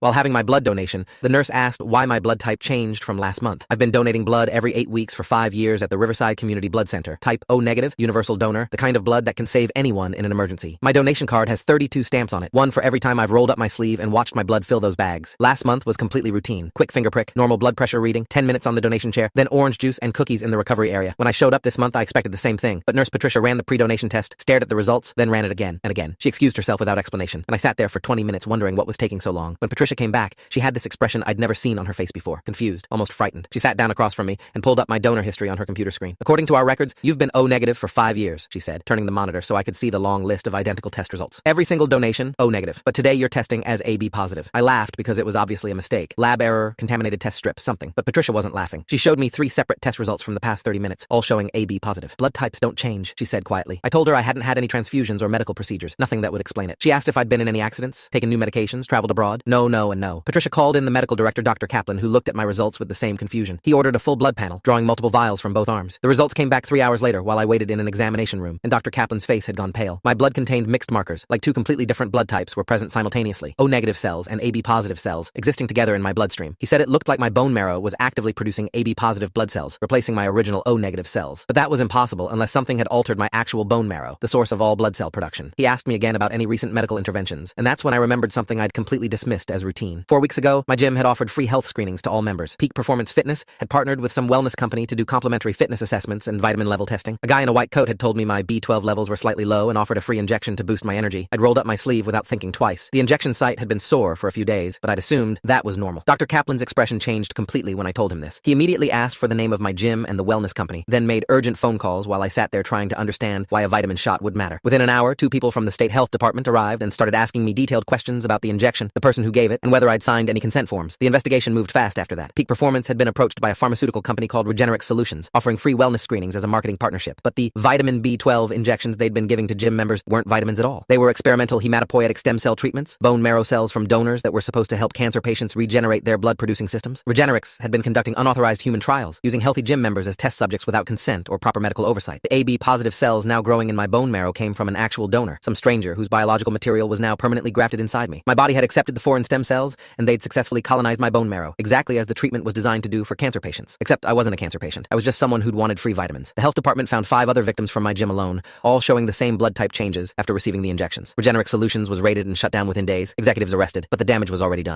While having my blood donation, the nurse asked why my blood type changed from last month. I've been donating blood every 8 weeks for 5 years at the Riverside Community Blood Center. Type O negative, universal donor, the kind of blood that can save anyone in an emergency. My donation card has 32 stamps on it, one for every time I've rolled up my sleeve and watched my blood fill those bags. Last month was completely routine. Quick finger prick, normal blood pressure reading, 10 minutes on the donation chair, then orange juice and cookies in the recovery area. When I showed up this month, I expected the same thing, but Nurse Patricia ran the pre-donation test, stared at the results, then ran it again and again. She excused herself without explanation, and I sat there for 20 minutes wondering what was taking so long. When Patricia came back, she had this expression I'd never seen on her face before, confused, almost frightened. She sat down across from me and pulled up my donor history on her computer screen. According to our records, you've been O negative for 5 years, she said, turning the monitor so I could see the long list of identical test results. Every single donation, O negative, but today you're testing as AB positive. I laughed because it was obviously a mistake. Lab error, contaminated test strip, something. But Patricia wasn't laughing. She showed me 3 separate test results from the past 30 minutes, all showing AB positive. Blood types don't change, she said quietly. I told her I hadn't had any transfusions or medical procedures, nothing that would explain it. She asked if I'd been in any accidents, taken new medications, traveled abroad. No, no, and no. Patricia called in the medical director, Dr. Kaplan, who looked at my results with the same confusion. He ordered a full blood panel, drawing multiple vials from both arms. The results came back 3 hours later while I waited in an examination room, and Dr. Kaplan's face had gone pale. My blood contained mixed markers, like 2 completely different blood types were present simultaneously. O negative cells and AB positive cells existing together in my bloodstream. He said it looked like my bone marrow was actively producing AB positive blood cells, replacing my original O negative cells. But that was impossible unless something had altered my actual bone marrow, the source of all blood cell production. He asked me again about any recent medical interventions, and that's when I remembered something I'd completely dismissed as routine. 4 weeks ago, my gym had offered free health screenings to all members. Peak Performance Fitness had partnered with some wellness company to do complimentary fitness assessments and vitamin level testing. A guy in a white coat had told me my B12 levels were slightly low and offered a free injection to boost my energy. I'd rolled up my sleeve without thinking twice. The injection site had been sore for a few days, but I'd assumed that was normal. Dr. Kaplan's expression changed completely when I told him this. He immediately asked for the name of my gym and the wellness company, then made urgent phone calls while I sat there trying to understand why a vitamin shot would matter. Within an hour, 2 people from the state health department arrived and started asking me detailed questions about the injection, the person who gave it, and whether I'd signed any consent forms. The investigation moved fast after that. Peak Performance had been approached by a pharmaceutical company called Regenerix Solutions, offering free wellness screenings as a marketing partnership. But the vitamin B12 injections they'd been giving to gym members weren't vitamins at all. They were experimental hematopoietic stem cell treatments, bone marrow cells from donors that were supposed to help cancer patients regenerate their blood-producing systems. Regenerix had been conducting unauthorized human trials, using healthy gym members as test subjects without consent or proper medical oversight. The AB-positive cells now growing in my bone marrow came from an actual donor, some stranger whose biological material was now permanently grafted inside me. My body had accepted the foreign stem cells, and they'd successfully colonized my bone marrow, exactly as the treatment was designed to do for cancer patients. Except I wasn't a cancer patient. I was just someone who'd wanted free vitamins. The health department found 5 other victims from my gym alone, all showing the same blood type changes after receiving the injections. Regenerix Solutions was raided and shut down within days. Executives arrested, but the damage was already done.